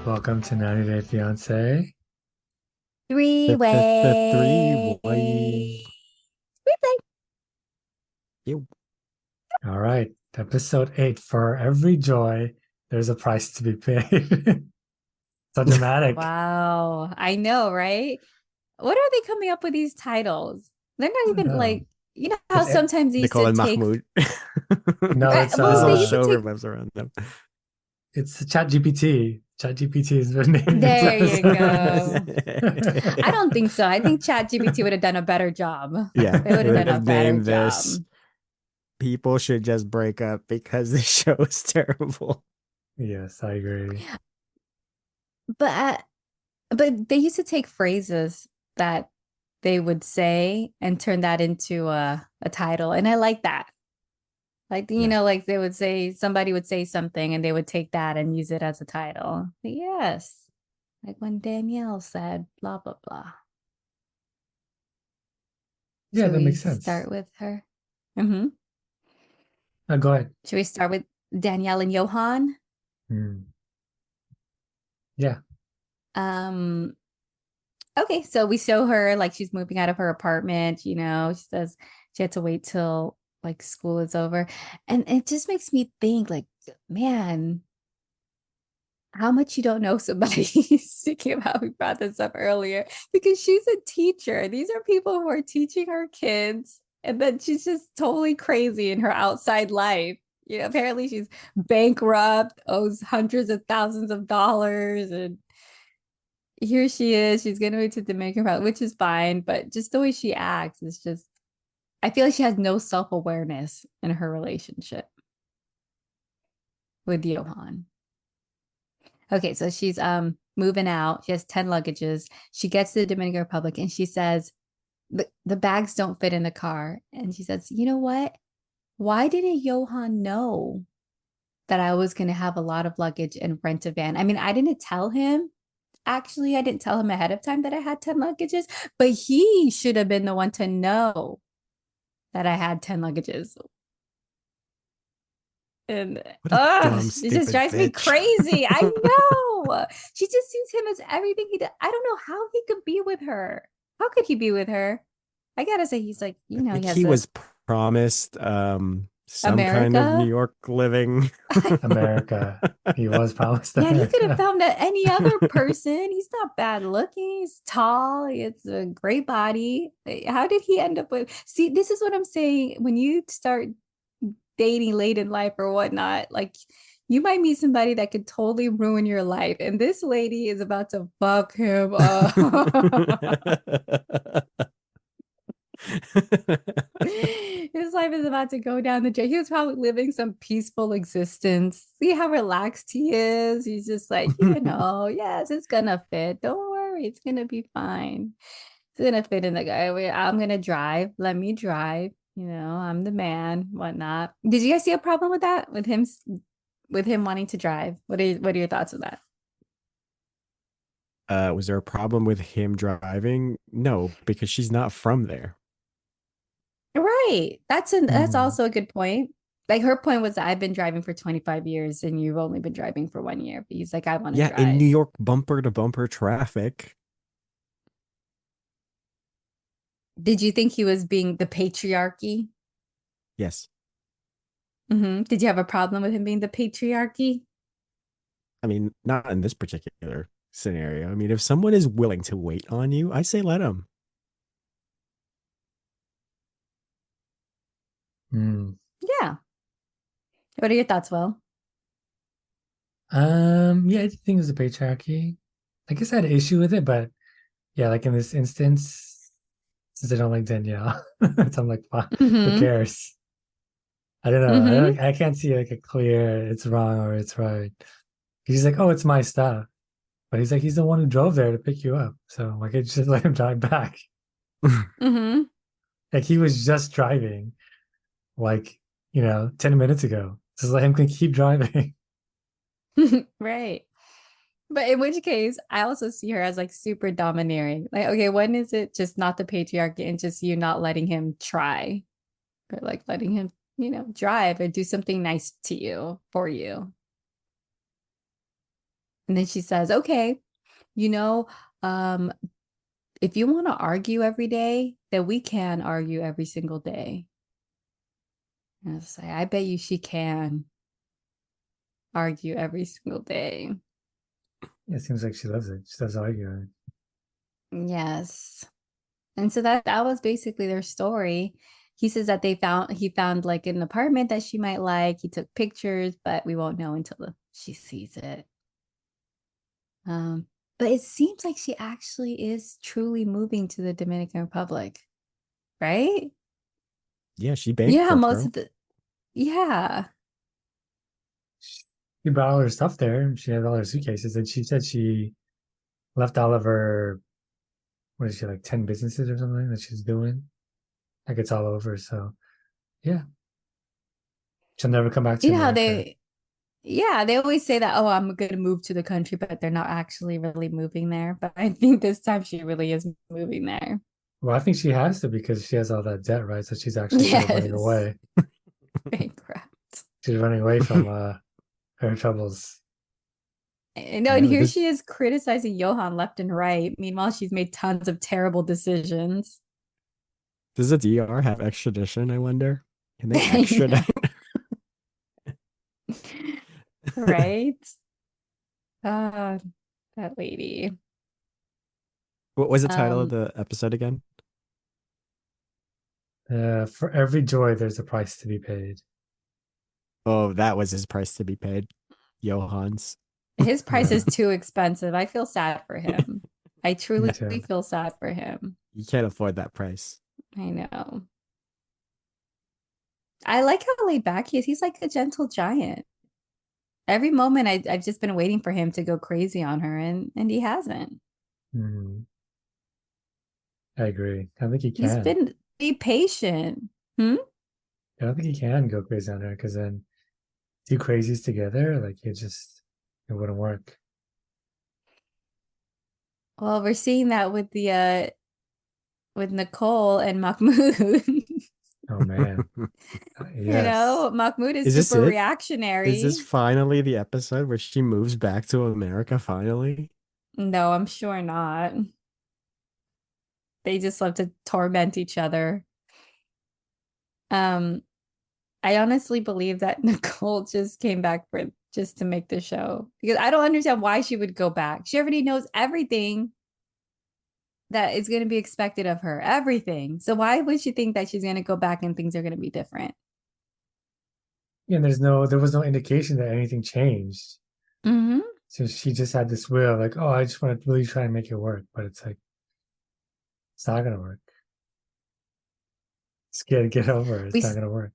Welcome to 90 Day Fiance. Three The three way. way. Replay. You. All right, episode 8. For every joy, there's a price to be paid. So dramatic. Wow. I know, right? What are they coming up with these titles? They're not even No, like, you know how it's sometimes they used Nicole to and take, Mahmoud. no, right? it's Well, This they whole used to show take, revolves around them. it's Chat GPT. Chat GPT has been named this there you episode. go. I don't think so. I think ChatGPT would have done a better job. Yeah, They would they have would done a have better named job. this "People Should Just Break Up Because the Show is Terrible." Yes, I agree. But but they used to take phrases that they would say and turn that into a title. And I like that. Like, Yeah. like they would say, somebody would say something and they would take that and use it as a title. But yes. Like when Danielle said, blah, blah, blah. Yeah, Should that we makes sense. start with her? Mm-hmm. Go ahead. Should we start with Danielle and Johan? Hmm. Yeah. Um, okay, so we show her like she's moving out of her apartment, she says she had to wait till like school is over. And it just makes me think like, man, how much you don't know somebody. Speaking of how we brought this up earlier, because she's a teacher. These are people who are teaching her kids, and then she's just totally crazy in her outside life. Apparently she's bankrupt, owes hundreds of thousands of dollars, and here she is. She's gonna move to Dominican Republic, which is fine, but just the way she acts is just. I feel like she has no self awareness in her relationship with Johan. Okay, so she's moving out. She has 10 luggages. She gets to the Dominican Republic and she says, the bags don't fit in the car. And she says, you know what? Why didn't Johan know that I was going to have a lot of luggage and rent a van? I mean, I didn't tell him. Actually, I didn't tell him ahead of time that I had 10 luggages, but he should have been the one to know that I had 10 luggages. And What a dumb, it just stupid drives me bitch. crazy. I know. She just sees him as everything he does. I don't know how he could be with her. How could he be with her? I gotta say, he's like, I he think has he a was promised some kind of New America. York living. America. He was promised Man, he could have America. found any other person. He's not bad looking. He's tall. He has a great body. How did he end up with? See, this is what I'm saying. When you start dating late in life or whatnot, like you might meet somebody that could totally ruin your life. And this lady is about to fuck him up. His life is about to go down the drain. He was probably living some peaceful existence. See how relaxed he is. He's just like, yes, it's gonna fit. Don't worry, it's gonna be fine. It's gonna fit in the guy. I'm gonna drive. Let me drive. I'm the man, whatnot. Did you guys see a problem with that? With him wanting to drive? What are your thoughts on that? Was there a problem with him driving? No, because she's not from there. Right. That's Hmm. also a good point. Like her point was, I've been driving for 25 years and you've only been driving for 1 year. But he's like, I want to Yeah, in New drive. York bumper to bumper traffic. Did you think he was being the patriarchy? Yes. Did you have a problem with him being the patriarchy? I mean, not in this particular scenario. I mean, if someone is willing to wait on you, I say let them. Hmm. Yeah. What are your thoughts, Will? Yeah, I think it was a patriarchy. I guess I had an issue with it, but yeah, like in this instance, since I don't like Danielle, so I'm like, "Fuck, who Mm-hmm. cares?" I don't know. Mm-hmm. I can't see like a clear it's wrong or it's right. He's like, oh, it's my stuff. But he's like, he's the one who drove there to pick you up. So like I just let him drive back. Mm-hmm. Like he was just driving like, 10 minutes ago. Just let him keep driving. Right. But in which case, I also see her as like super domineering. Like, okay, when is it just not the patriarchy and just you not letting him try, or like letting him, drive or do something nice to you for you? And then she says, okay, you know, um, if you want to argue every day, then we can argue every single day. And I was like, I bet you she can argue every single day. It seems like she loves it. She loves arguing. Yes. And so that was basically their story. He says that he found like an apartment that she might like. He took pictures, but we won't know until she sees it. But it seems like she actually is truly moving to the Dominican Republic, right? Yeah, she banked Yeah, for it, most girl. of the yeah. She brought all her stuff there. She had all her suitcases, and she said she left all of her, what is she, like 10 businesses or something that she's doing? Like it's all over. So yeah, she'll never come back to You know how America. they always say that, oh, I'm gonna move to the country, but they're not actually really moving there. But I think this time she really is moving there. Well, I think she has to because she has all that debt, right? So she's actually sort of running Yes. away. Bankrupt. She's running away from her troubles. No, and Yeah, here this she is criticizing Johan left and right. Meanwhile, she's made tons of terrible decisions. does the DR have extradition? I wonder. Can they I extradite? know, right? Uh, that lady. What was the title of Um, the episode again? For every joy, there's a price to be paid. Oh, that was his price to be paid. Johans. his price Yeah, is too expensive. I feel sad for him. I me truly too. feel sad for him. You can't afford that price. I know. I like how laid back he is. He's like a gentle giant. Every moment I've just been waiting for him to go crazy on her, and he hasn't. Mhm. I agree. I don't think he He's can. been be patient. Hmm? I don't think he can go crazy on her because then two crazies together, like it wouldn't work. Well, we're seeing that with Nicole and Mahmoud. Oh man. Yes. Mahmoud is Is this super it? Is this reactionary. finally the episode where she moves back to America finally? No, I'm sure not. They just love to torment each other. Um, I honestly believe that Nicole just came back for just to make the show because I don't understand why she would go back. She already knows everything that is going to be expected of her, everything. So why would she think that she's going to go back and things are going to be different? Yeah, and there was no indication that anything changed. Mm-hmm. So she just had this will, like, oh, I just want to really try and make it work, but it's like it's not gonna work. Just get over it. We It's not gonna work.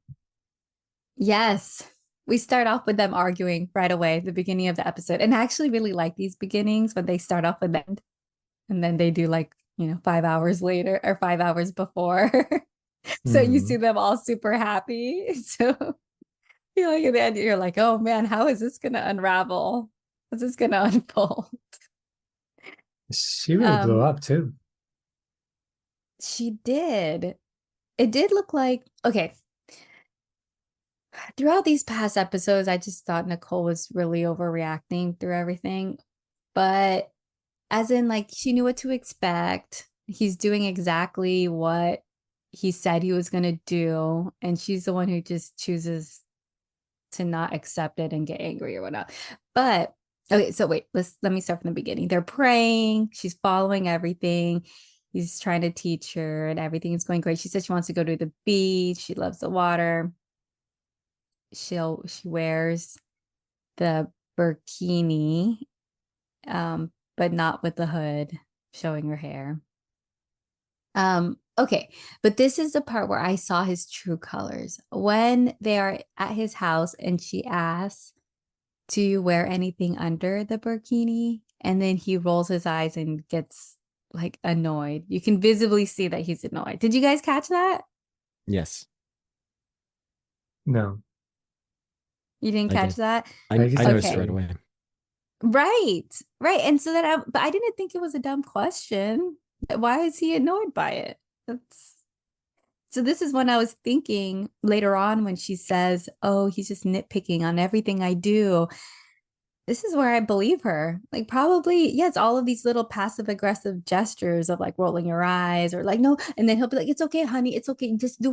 Yes, we start off with them arguing right away, the beginning of the episode, and I actually really like these beginnings when they start off with them, and then they do like 5 hours later or 5 hours before. So you see Mhm. them all super happy. So you're like, at the end, you're like, oh man, how is this gonna unravel? How's this gonna unfold? She really blew Um, up too. she did. It did look like okay. Throughout these past episodes, I just thought Nicole was really overreacting through everything. But as in, like, she knew what to expect. He's doing exactly what he said he was going to do. And she's the one who just chooses to not accept it and get angry or whatnot. But okay, so wait, let me start from the beginning. They're praying, she's following everything. He's trying to teach her, and everything is going great. She says she wants to go to the beach, she loves the water. She wears the burkini, but not with the hood showing her hair. Okay, but this is the part where I saw his true colors. When they are at his house and she asks, do you wear anything under the burkini? And then he rolls his eyes and gets like annoyed. You can visibly see that he's annoyed. Did you guys catch that? Yes, No, You didn't I catch did. that? I guess I I noticed it Okay. right see. away. Right. Right. And so but I didn't think it was a dumb question. Why is he annoyed by it? That's so this is when I was thinking later on when she says, "Oh, he's just nitpicking on everything I do." This is where I believe her. Like probably, yeah, it's all of these little passive aggressive gestures of like rolling your eyes or like no, and then he'll be like, "It's okay, honey, it's okay. Just do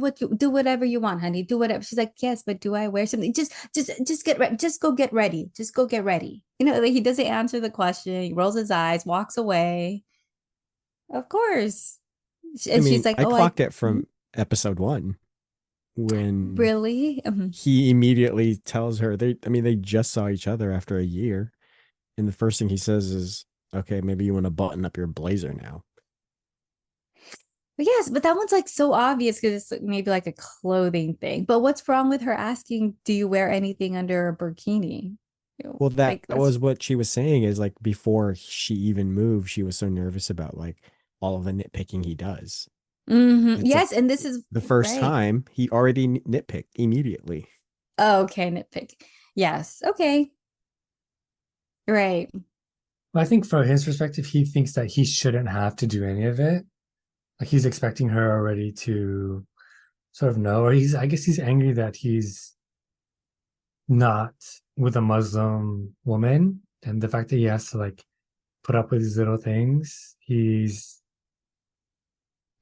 whatever you want, honey. Do whatever." She's like, "Yes, but do I wear something? Just get ready. Just go get ready. Just go get ready." Like he doesn't answer the question. He rolls his eyes, walks away. Of course, I and she's mean, like, I "Oh, I clocked it mhm. from episode 1 when Really." he immediately tells her they just saw each other after a year. And the first thing he says is, okay, maybe you want to button up your blazer now. But yes, but that one's like so obvious because it's maybe like a clothing thing. But what's wrong with her asking, "Do you wear anything under a burkini?" Well, that Like that's was what she was saying is like before she even moved, she was so nervous about like all of the nitpicking he does. It's like Yes, and this is the first right. time he already nitpicked immediately. Oh, okay, nitpick. Yes, okay, right. But I think from his perspective, he thinks that he shouldn't have to do any of it. Like he's expecting her already to sort of know, or I guess he's angry that he's not with a Muslim woman, and the fact that he has to like put up with these little things, he's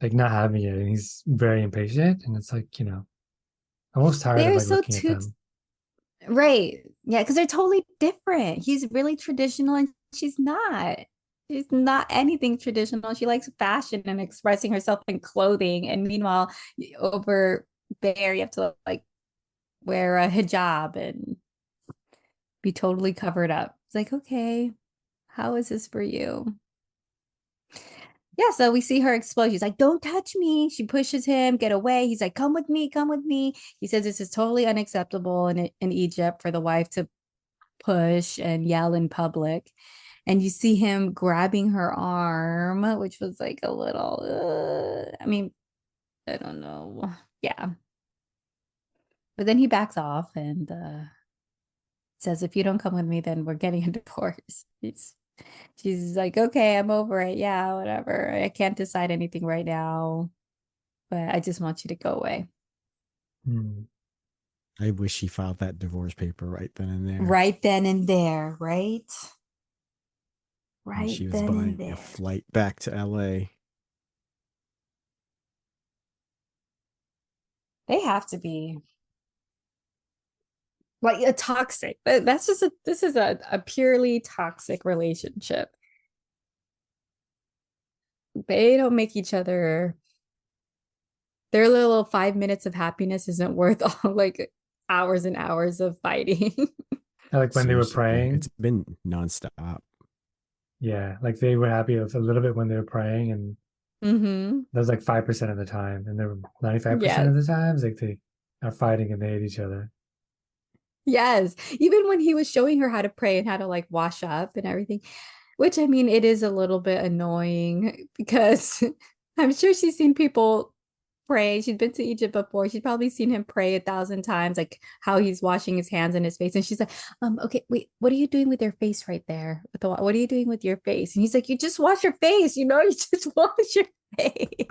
like not having it, and he's very impatient, and it's like almost tired of They're like so looking at too them. right. Yeah, because they're totally different. He's really traditional and she's not. She's not anything traditional. She likes fashion and expressing herself in clothing. And meanwhile, over there, you have to like wear a hijab and be totally covered up. It's like, okay, how is this for you? Yeah, so we see her explode. She's like, "Don't touch me." She pushes him, "Get away." He's like, "Come with me, come with me." He says this is totally unacceptable in Egypt for the wife to push and yell in public. And you see him grabbing her arm, which was like a little, I mean, I don't know. Yeah. But then he backs off and says, "If you don't come with me, then we're getting a divorce." She's like, "Okay, I'm over it. Yeah, whatever. I can't decide anything right now, but I just want you to go away." Hmm. I wish he filed that divorce paper right then and there. Right then and there, right? And Right she was then and buying a there. flight back to LA. They have to be like a toxic. That's just this is a purely toxic relationship. They don't make each other their little 5 minutes of happiness isn't worth all like hours and hours of fighting. Like when they were Seriously, praying, it's been nonstop. yeah, like they were happy with a little bit when they were praying, and that was like 5% of the time, and they were 95% of Yes. the times like they are fighting and they hate each other. Yes. Even when he was showing her how to pray and how to like wash up and everything, which I mean, it is a little bit annoying because I'm sure she's seen people pray. She's been to Egypt before. She's probably seen him pray 1,000 times, like how he's washing his hands and his face. And she's like, okay, wait, what are you doing with your face right there? What are you doing with your face? And he's like, you just wash your face, you just wash your face.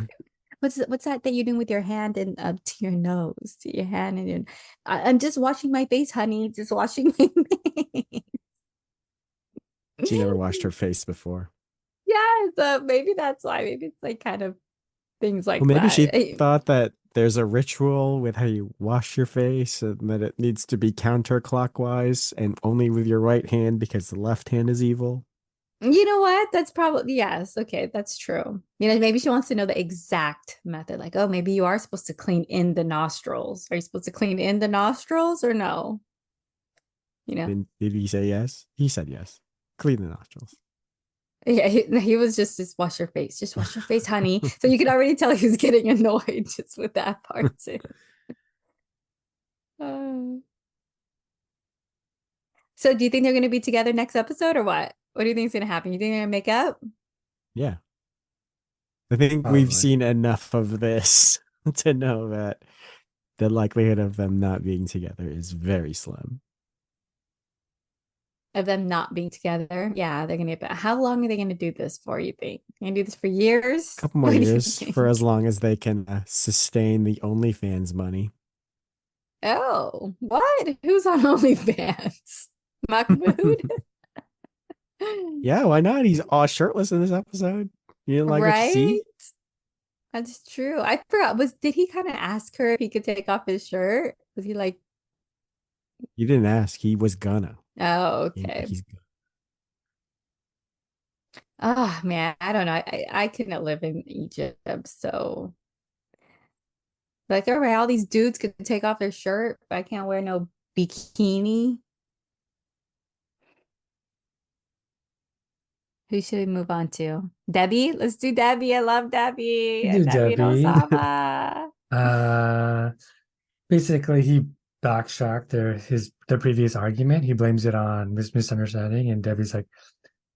What's that you're doing with your hand and to your nose, to your hand and your, I'm just washing my face, honey. Just washing my face. She never washed her face before. Yes, maybe that's why. Maybe it's like kind of things Well, like maybe that. she thought that there's a ritual with how you wash your face and that it needs to be counterclockwise and only with your right hand because the left hand is evil. You know what? That's probably, yes. Okay, that's true. Maybe she wants to know the exact method. Like, oh, maybe you are supposed to clean in the nostrils. Are you supposed to clean in the nostrils or no? You know? Did he say yes? He said yes. Clean the nostrils. Yeah, he was just wash your face. Just wash your face, honey. So you can already tell he was getting annoyed just with that part too. Uh, so do you think they're going to be together next episode or what? What do you think is going to happen? You think they're going to make up? Yeah. I think we've Probably. seen enough of this to know that the likelihood of them not being together is very slim. of them not being together. Yeah, they're gonna get. How long are they gonna do this for? You think? Gonna do this for years? A couple more What do you years for as think? long as they can sustain the OnlyFans money. Oh, what? Who's on OnlyFans? Mahmood? Yeah, why not? He's all shirtless in this episode. You didn't like what you Right? see? That's true. I forgot. Did he kind of ask her if he could take off his shirt? Was he like, You didn't ask. He was gonna. oh, And okay. he's gonna. Oh man, I don't know. I couldn't live in Egypt, so like, all right, all these dudes could take off their shirt, but I can't wear no bikini. Who should we move on to? Debbie? Let's do Debbie. I love Debbie. Do Debbie and Debbie. Oussama. Basically he backtracked their previous argument. He blames it on this misunderstanding, and Debbie's like,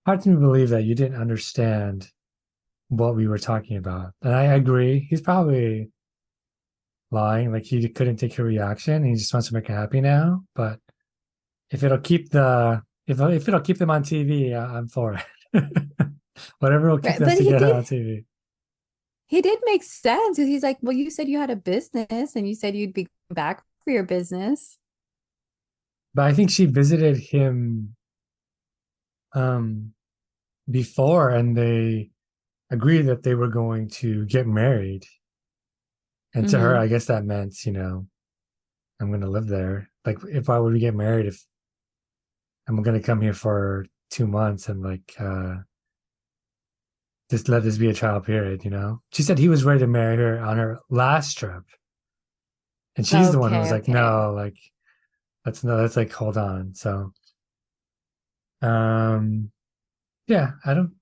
hard to believe that you didn't understand what we were talking about. And I agree. He's probably lying. Like he couldn't take her reaction. And he just wants to make her happy now. But if it'll keep if it'll keep them on TV, I'm for it. Whatever will keep Right, them but together on TV. he did make sense because he's like, well, you said you had a business and you said you'd be back for your business. But I think she visited him before, and they agreed that they were going to get married. And to her, Mhm. I guess that meant, I'm going to live there. Like, if I were to get married, if I'm going to come here for 2 months and just let this be a trial period. She said he was ready to marry her on her last trip. And she's the one who was like, Okay. no, like, let's like, hold on. So, yeah, I don't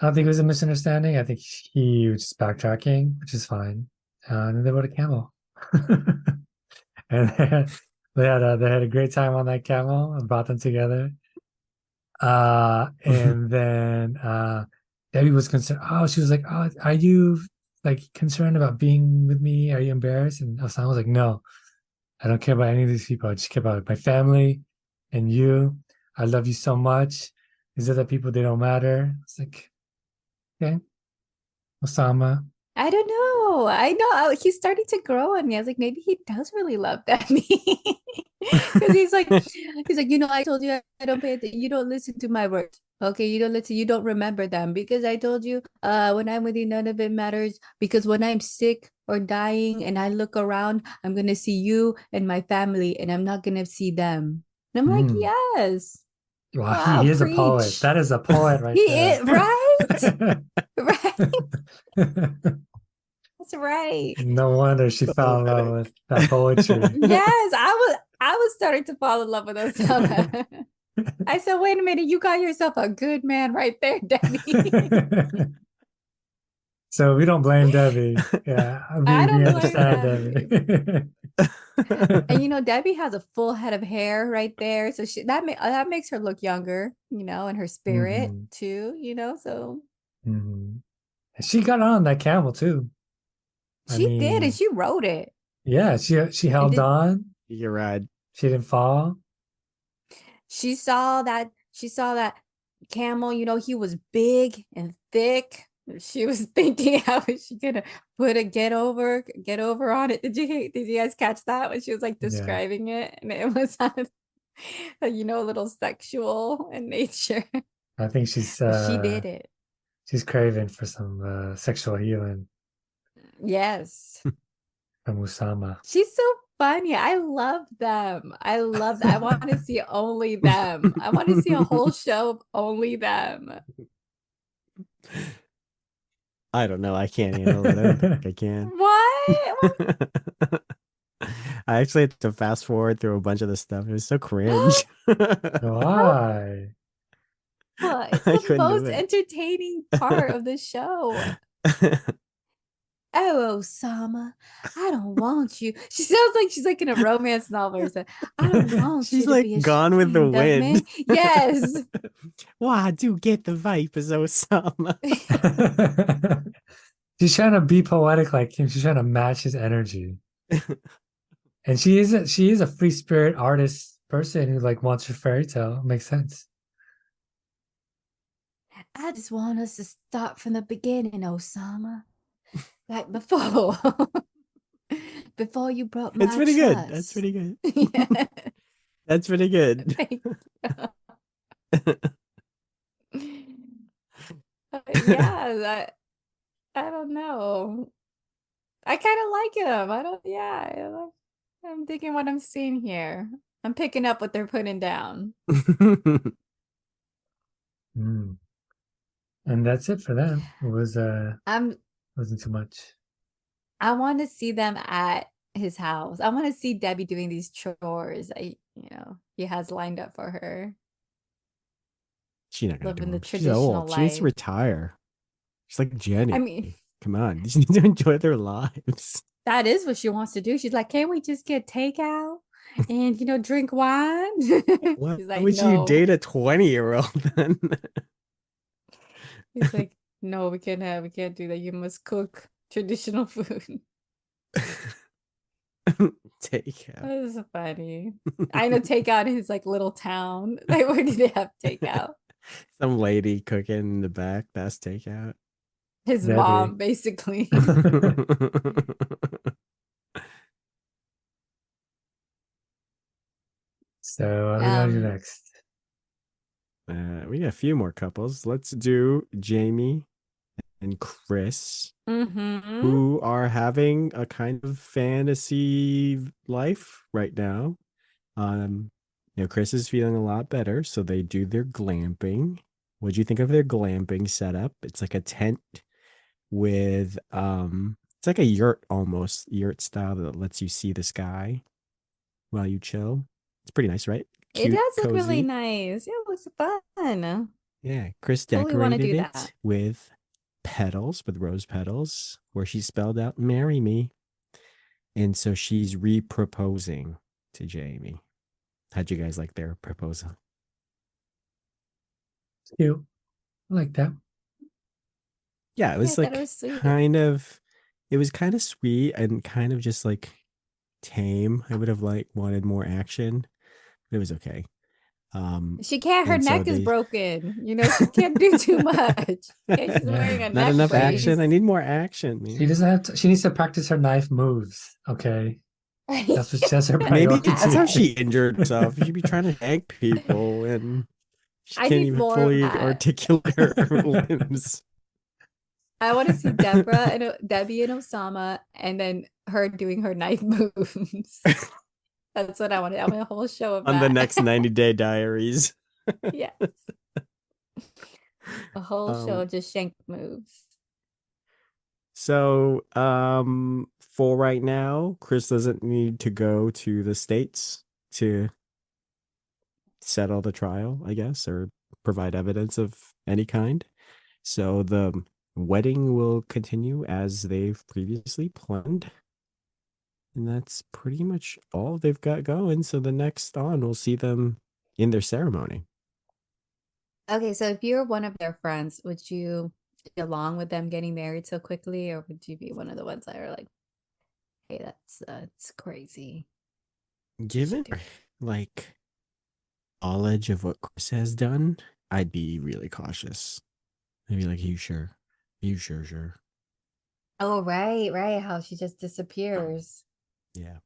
think it was a misunderstanding. I think he was just backtracking, which is fine. And then they rode a camel. And they had a great time on that camel and brought them together. And then Debbie was concerned. Oh, she was like, "Oh, are you like concerned about being with me? Are you embarrassed?" And Osama was like, "No, I don't care about any of these people. I just care about my family and you. I love you so much. These other people, they don't matter." It's like, okay, Osama. I don't know. I know he's starting to grow on me. I was like, maybe he does really love Debbie. Because I told you I don't you don't listen to my words. Okay, you don't listen, you don't remember them because I told you when I'm with you, none of it matters. Because when I'm sick or dying and I look around, I'm gonna see you and my family, and I'm not gonna see them. And I'm like, Mm. yes. Wow, Wow, he is a poet. preach. That is a poet right He there. is right. Right. That's right. No wonder she fell in love Poetic. with that poetry. Yes, I was starting to fall in love with Oussama. I said, wait a minute, you got yourself a good man right there, Debbie. So we don't blame Debbie. Yeah, I we don't blame understand Debbie. Debbie. And Debbie has a full head of hair right there. So that makes her look younger, and her spirit Mhm, too, so mhm. She got on that camel too. I she did, and mean, she wrote it. yeah, she And held did on. You're right. She didn't fall. she saw that camel, he was big and thick. She was thinking, how is she gonna put a get over on it? Did you guys catch that when she was like Yeah, describing it? And it was a little sexual in nature. I think she's But she did it. she's craving for some sexual healing Yes. from Oussama. She's so funny. I love them. I love that. I want to see only them. I want to see a whole show of only them. I don't know. I can't handle it. I don't think I can. What? I actually had to fast forward through a bunch of this stuff. It was so cringe. Why? Well, it's I the couldn't do most it. entertaining part of the show. Oh, Osama, I don't want you. She sounds like she's like in a romance novel or something. I don't want She's you to like be Gone with the ashamed of me. Wind. Yes. Well, I do get the vipers, Osama. She's trying to be poetic like him. She's trying to match his energy. And she is a free spirit artist person who like wants your fairy tale. Makes sense. I just want us to start from the beginning, Oussama. Like before. Before you broke That's my pretty good. That's trust. pretty good. Yeah. That's pretty good. Yeah, I don't know. I kind of like him. I don't, yeah. I'm thinking what I'm seeing here. I'm picking up what they're putting down. Mm. And that's it for them. It was I'm wasn't too much. I want to see them at his house. I want to see Debbie doing these chores. He has lined up for her, She's not gonna do living the them. She's traditional old. She needs to life. retire. She's like I Jenny. mean, Come on. They just need to enjoy their lives. that is what she wants to do. She's like, can't we just get takeout and drink wine? Why He's like, would you no. date a 20-year-old then? He's like, no, we can't do that. You must cook traditional food. Takeout. That is funny. I know takeout in his like little town. Like, where do they have takeout? Some lady cooking in the back. That's takeout. His Debbie. mom, basically. So who do you want to do next? We got a few more couples. Let's do Jamie and Kris, Mm-hmm. who are having a kind of fantasy life right now. Kris is feeling a lot better, so they do their glamping. What'd you think of their glamping setup? It's like a tent with it's like a yurt almost, yurt style that lets you see the sky while you chill. It's pretty nice, right? It Cute, does look really cozy. nice. It looks fun. Yeah, Kris Totally want to do decorated it that. with petals, with rose petals, where she spelled out "marry me," and so she's re-proposing to Jamie. How'd you guys like their proposal? Cute. I like that. Yeah, it Yeah, I was thought it like was sweet. it was kind of sweet and kind of just like tame. I would have like wanted more action. It was okay. She can't, her And so neck is they broken. She can't do too much. Okay, she's wearing a not neck enough brace. action. I need more action, She man. doesn't have to. She needs to practice her knife moves. Okay, that's what that's her Maybe priority. that's how she injured herself. She should be trying to shank people and she I can't need even more of fully that. articulate her limbs. I want to see Debbie and Oussama, and then her doing her knife moves. That's what I wanted. I want a whole show of On the that. next 90-day diaries. Yes, a whole show of just shank moves. So, for right now, Kris doesn't need to go to the States to settle the trial, I guess, or provide evidence of any kind. So the wedding will continue as they've previously planned. And that's pretty much all they've got going. So the next on, we'll see them in their ceremony. Okay, so if you're one of their friends, would you get along with them getting married so quickly, or would you be one of the ones that are like, "Hey, that's crazy." Given like knowledge of what Kris has done, I'd be really cautious. I'd be like, "Are you sure? Are you sure? Sure." Oh, right. How she just disappears. Yeah.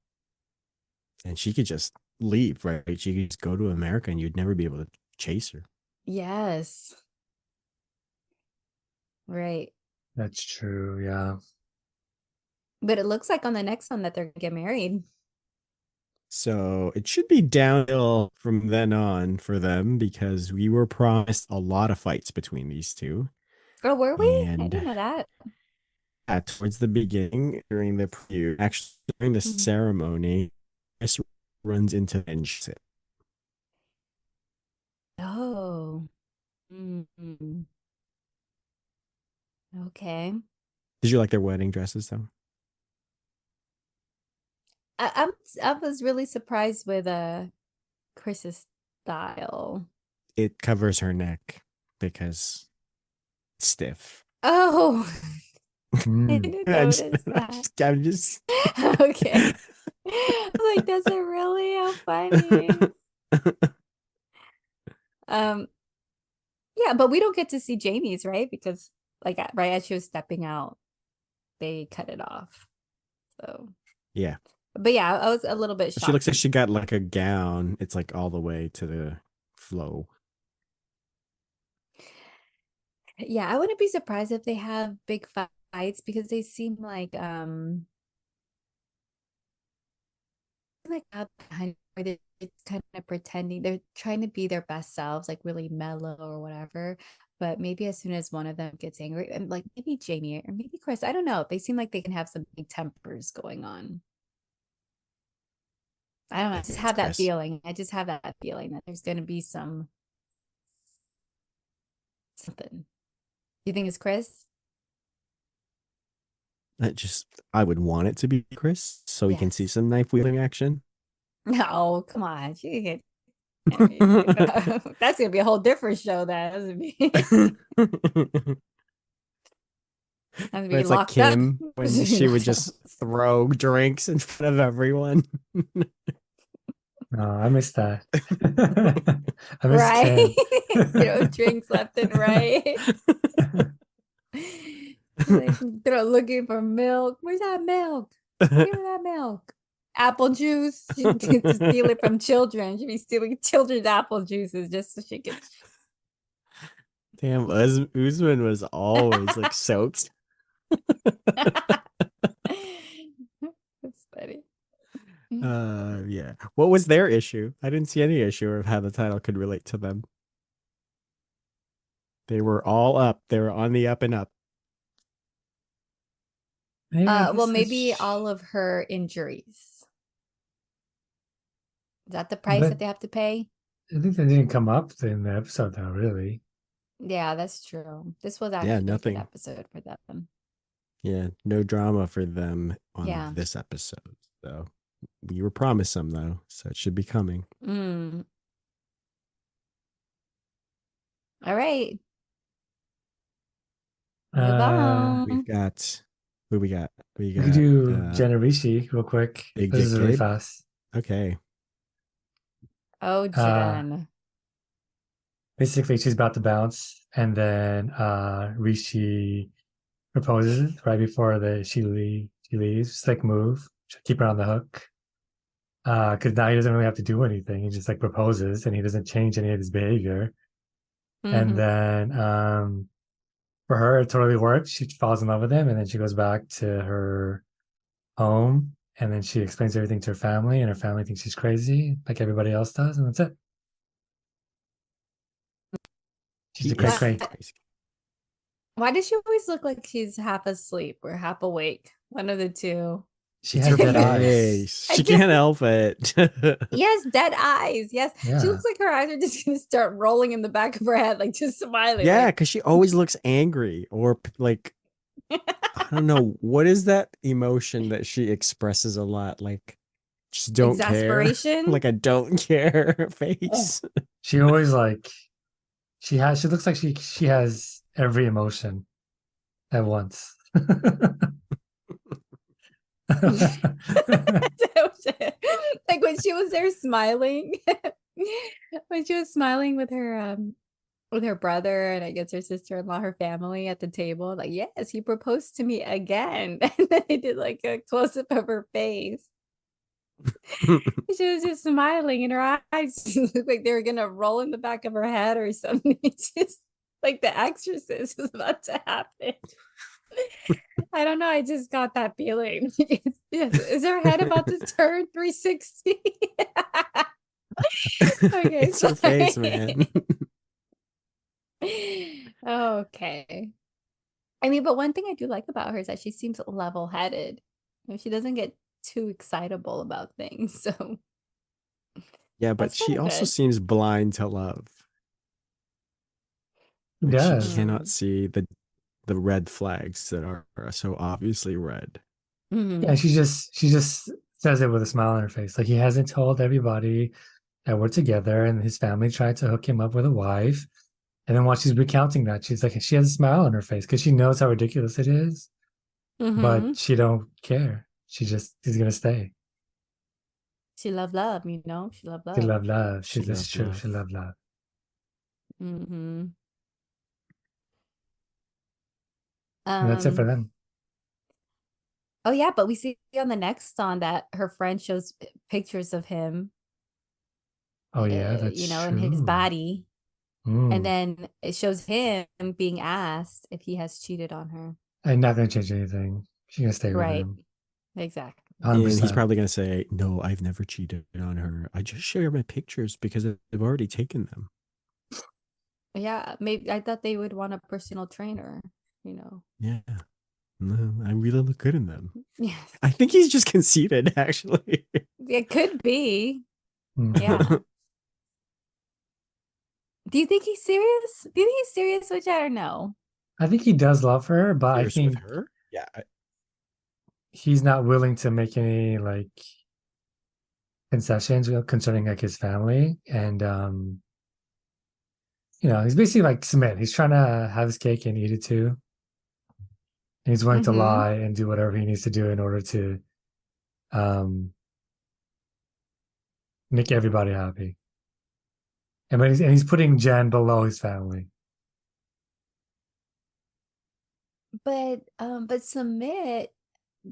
And she could just leave, right? She could just go to America and you'd never be able to chase her. Yes. Right. That's true. Yeah. But it looks like on the next one that they're gonna get married. So it should be downhill from then on for them because we were promised a lot of fights between these two. Oh, were we? I And didn't know that. towards the beginning, during the preview, actually during the Mhm. ceremony, Kris runs into Fiancé. Oh. Mhm. Okay. Did you like their wedding dresses though? I was really surprised with Chris's style. It covers her neck because it's stiff. Oh, I Mm. didn't notice that. I'm just Okay. I was like, does it really? How funny. Um, yeah, but we don't get to see Jamie's, right? Because like right as she was stepping out, they cut it off. So, Yeah. but yeah, I was a little bit She looks shocked. like she got like a gown. It's like all the way to the flow. Yeah, I wouldn't be surprised if they have big fights because they seem like out behind where they're kind of pretending they're trying to be their best selves, like really mellow or whatever. But maybe as soon as one of them gets angry, and like maybe Jamie or maybe Kris, I don't know. They seem like they can have some big tempers going on. I don't know. I I just think it's have that Kris. feeling. I just have that feeling that there's going to be something. You think it's Kris? I would want it to be Kris so we can see Yes. some knife wielding action. No, come on. That's gonna be a whole different show. That doesn't be. Has to But be it's like locked up. Kim when she would just throw drinks in front of everyone. Oh, I missed that. I miss Right? Kim. Drinks left and right. Like looking for milk. Where's that milk? Give me that milk. Apple juice. She needs to steal it from children. She'd be stealing children's apple juices just so she could. Damn, Usman was always like soaked. That's funny. Yeah. What was their issue? I didn't see any issue of how the title could relate to them. They were all up. They were on the up and up. Yeah, Well, maybe all of her injuries. Is that the price that but they have to pay? I think that didn't come up in the episode though, really. Yeah, that's true. This was Yeah, actually a good nothing. episode for them. Yeah, no drama for them on Yeah. this episode. So we were promised some though, so it should be coming. Mm. All right. Move Uh, on. We've got who we got? We we could got do Jen Rishi real quick. Big This Dick is really Gabe. fast. Okay. Oh, Jen. Basically, she's about to bounce, and then Rishi proposes right before she leaves. Just like move, keep her on the hook. Because now he doesn't really have to do anything. He just like proposes, and he doesn't change any of his behavior. And Mhm. then for her, it totally works. She falls in love with him, and then she goes back to her home, and then she explains everything to her family, and her family thinks she's crazy, like everybody else does, and that's it. She's He a cray is cray. crazy. Why does she always look like she's half asleep or half awake? One of the two. She It's has her dead eyes. face. I She do. can't help it. Yes, dead eyes. Yes. She Yeah. looks like her eyes are just going to start rolling in the back of her head, like just smiling. Yeah, like, because she always looks angry or like I don't know what is that emotion that she expresses a lot. Like just don't care. exasperation. Like I don't care face. She always like she looks like she has every emotion at once. Like when she was there smiling, when she was smiling with her brother and I guess her sister-in-law, her family at the table, like, yes, he proposed to me again. And then they did like a close-up of her face. She was just smiling and her eyes looked like they were gonna roll in the back of her head or something. Just like the exorcist was about to happen. I don't know. I just got that feeling. Is her head about to turn 360? Okay, It's her face, man. Okay. I mean, but one thing I do like about her is that she seems level-headed. She doesn't get too excitable about things. So Yeah, but that's she kinda also good. seems blind to love. Like she Yes. cannot see the red flags that are so obviously red. Mhm. Yeah, she just says it with a smile on her face. Like he hasn't told everybody that we're together, and his family tried to hook him up with a wife. And then while she's recounting that, she's like, she has a smile on her face because she knows how ridiculous it is, but Mhm. she don't care. She just is gonna stay. She loved love, you know. She loved She love. loved love. She That's loved true. love. She loved love. Mm-hmm. And that's it for Um. them. Oh yeah, but we see on the next song that her friend shows pictures of him, Oh yeah, that's you know, in his true. body, and Mm. then it shows him being asked if he has cheated on her. I'm not gonna change anything. She's gonna stay with Right. him. Exactly. 100. And he's percent probably going to say, no, I've never cheated on her. I just share my pictures because I've already taken them. Yeah, maybe I thought they would want a personal trainer, you know. Yeah. No, I really look good in them. Yes. I think he's just conceited, actually. It could be. Mhm. Yeah. Do you think he's serious? Do you think he's serious with Jet or no? I think he does love her, but I Serious with think her? Yeah. he's not willing to make any like concessions concerning like his family. And he's basically like Smith. He's trying to have his cake and eat it too. And he's willing to Mm-hmm. lie and do whatever he needs to do in order to um make everybody happy. And he's putting Jen below his family. But Submit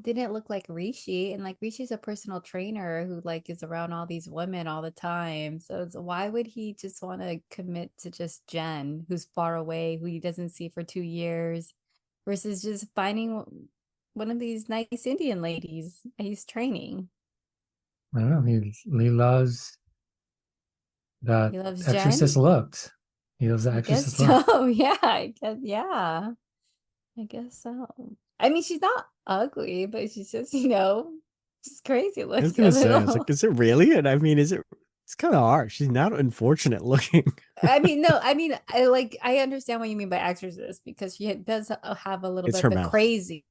didn't look like Rishi, and like Rishi's a personal trainer who like is around all these women all the time. So why would he just want to commit to just Jen, who's far away, who he doesn't see for 2 years, versus just finding one of these nice Indian ladies that he's training? I don't know. He loves that He loves exorcist Jen. looked. He loves the I guess exorcist look. so. Yeah, I guess. Yeah, I guess so. I mean, she's not ugly, but she's just, she's crazy I was looking going a to say, I was like, little. is it really? And I mean, it's kind of hard. She's not unfortunate looking. I mean, no, I mean, I understand what you mean by exorcist because she does have a little It's bit her of the mouth. crazy,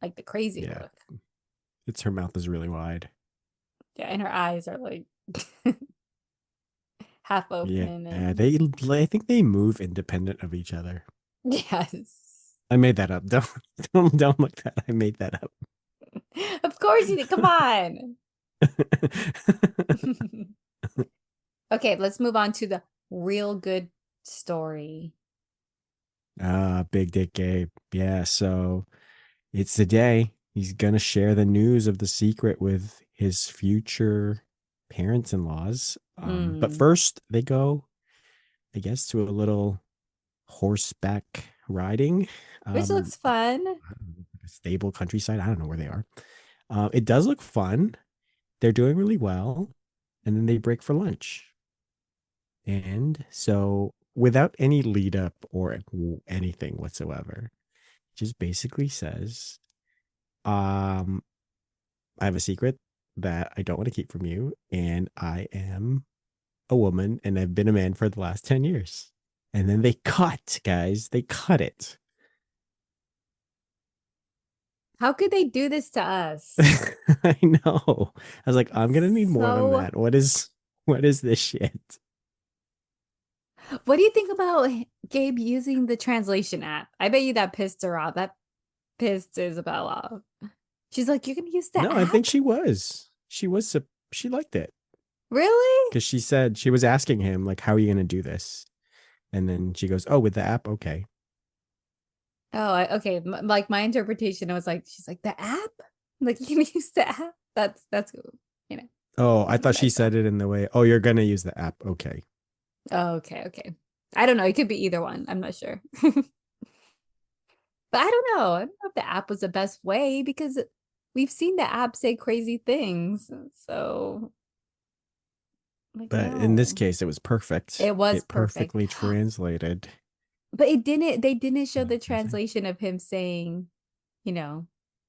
like the crazy Yeah. look. It's her mouth is really wide. Yeah, and her eyes are like half Yeah. open and I think they move independent of each other. yes. I made that up. Don't look that. I made that up. Of course you did. Come on. Okay, let's move on to the real good story. Big Dick Gabe. Yeah, so it's the day he's gonna share the news of the secret with his future parents-in-laws. But Mm. first they go, I guess, to a little horseback riding. Which looks fun. A stable countryside. I don't know where they are. It does look fun. They're doing really well, and then they break for lunch. And so, without any lead up or anything whatsoever, just basically says, I have a secret that I don't want to keep from you, and I am a woman, and I've been a man for the last 10 years. And then they cut, guys. They cut it. How could they do this to us? I know. I was like, I'm gonna need more than So, that. What is this shit? what do you think about Gabe using the translation app? I bet you that pissed her off. That pissed Isabel off. She's like, "You're gonna use the No, I think app? she was. She liked it. Really?" Because she said she was asking him, like, how are you gonna do this? And then she goes, oh, with the app, okay. Oh, okay. Like my interpretation, I was like, she's like, "The app? Like, you can use the app? That's cool." You know, Oh, I thought she nice said it in the way, oh, you're gonna use the app, okay. Oh, okay. I don't know. It could be either one. I'm not sure. But I don't know. I don't know if the app was the best way because we've seen the app say crazy things. So, like, But in this no, case, it was perfect. it was It perfect. perfectly translated. But they didn't show the That's it. translation of him saying, you know,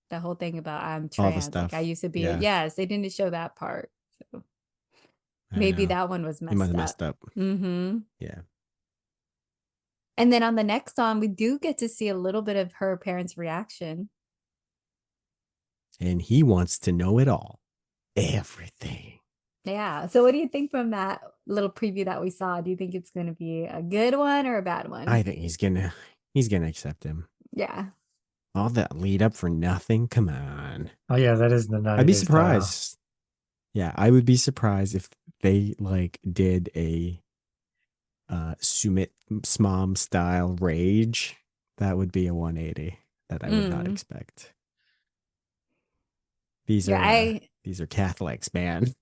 the whole thing about I'm All the trans. Like I stuff. used to be Yeah, yes, they didn't show that part. So I maybe know. that one was He must messed have up. messed up. Mm-hmm. Yeah. And then on the next song, we do get to see a little bit of her parents' reaction. And he wants to know it all. Everything. Yeah. So what do you think from that little preview that we saw? Do you think it's going to be a good one or a bad one? I think he's gonna accept him. Yeah. All that lead up for nothing. Come on. Oh yeah, that is the I'd be 90 Day style. surprised. Yeah, I would be surprised if they like did a Sumit Smom style rage. That would be a 180 that I would not Mm. expect. These Yeah, are Catholics, man.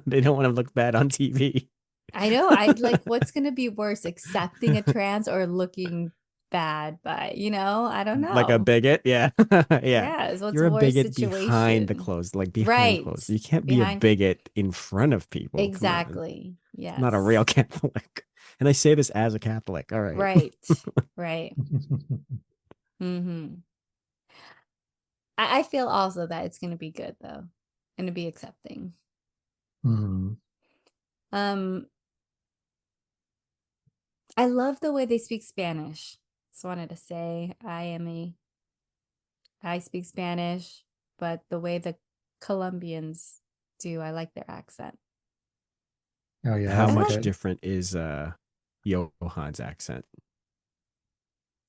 They don't want to look bad on TV. I know. I'd like, what's gonna be worse, accepting a trans or looking bad by, I don't Like a know. bigot, yeah. Yeah. Yes, what's You're a worse bigot behind the situation? clothes, like behind Right. clothes. You can't be a Behind bigot in front of people. Come on. exactly. It's not a real Yes. Catholic. And I say this as a Catholic. All right. Right. Right. Mm-hmm. I feel also that it's gonna be good though. Gonna be accepting. Mhm. Um, I love the way they speak Spanish. Just wanted to say I speak Spanish, but the way the Colombians do, I like their accent. Oh yeah, How I that's much love good. different is Johan's accent?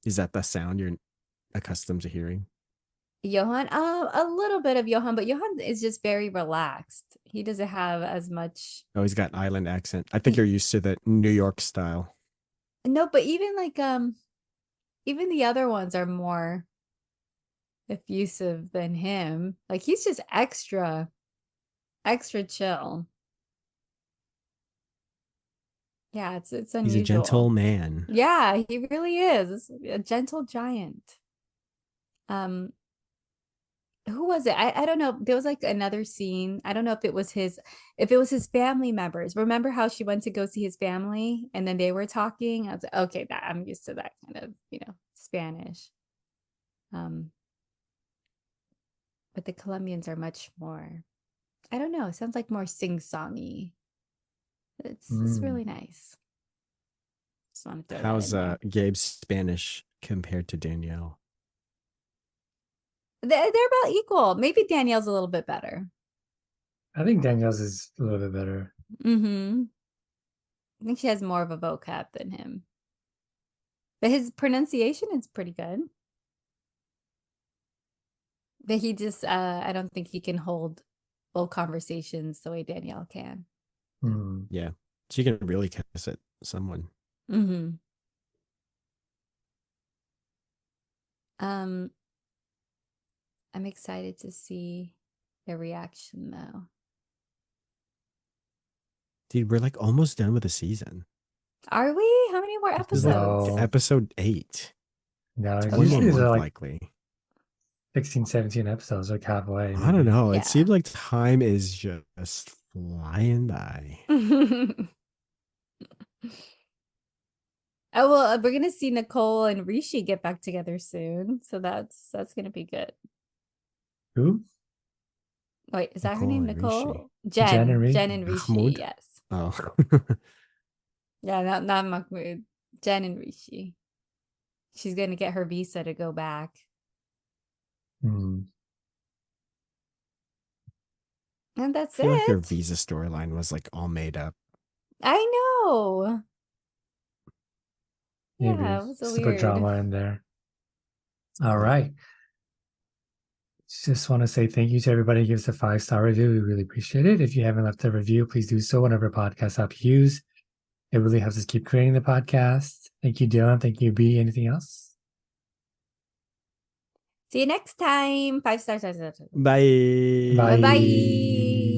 Is that the sound you're accustomed to hearing? Johan. A little bit of Johan, but Johan is just very relaxed. He doesn't have as much. Oh, he's got island accent. I think you're used to the New York style. No, but even like even the other ones are more effusive than him. Like he's just extra chill. Yeah, it's He's a gentle unusual. man. Yeah, he really is. A gentle giant. Um, who was it? I don't know. There was like another scene. I don't know if it was his family members. Remember how she went to go see his family and then they were talking? I was like, okay, that I'm used to that kind of, Spanish. Um, but the Colombians are much more, I don't know, it sounds like more sing-songy. It's Mm. really nice. Just want to throw that How's in there. Gabe's Spanish compared to Danielle? They're about equal. Maybe Danielle's a little bit better. I think Danielle's is a little bit better. Mm-hmm. I think she has more of a vocab than him. But his pronunciation is pretty good. But he just I don't think he can hold full conversations the way Danielle can. Mm. Yeah. She can really kiss it, someone. Mm-hmm. Um, I'm excited to see their reaction though. Dude, we're like almost done with the season. Are we? How many more This is like episodes? No. episode 8. No, It's one more usually they're month like likely. 16, 17 episodes, like halfway, I don't maybe. know. It Yeah. seemed like time is just flying by. Oh well, we're gonna see Nicole and Rishi get back together soon, so that's gonna be good. Who? Wait, is that her Nicole name? and Rishi. Nicole? Jen and Jen Rishi. and Rishi. Mahmoud? Yes. Oh. Yeah, not Mahmoud. Jen and Rishi. She's gonna get her visa to go back. Mm. And I that's feel like their it. visa storyline was like all made up. I know. Maybe. Yeah, it was so Just to put weird. drama in there. All right. Just want to say thank you to everybody who gives a 5-star review. We really appreciate it. If you haven't left a review, please do so whenever podcast app you use. It really helps us keep creating the podcast. Thank you, Dylan. Thank you, B. Anything else? See you next time. 5 stars. Bye. Bye Bye. bye.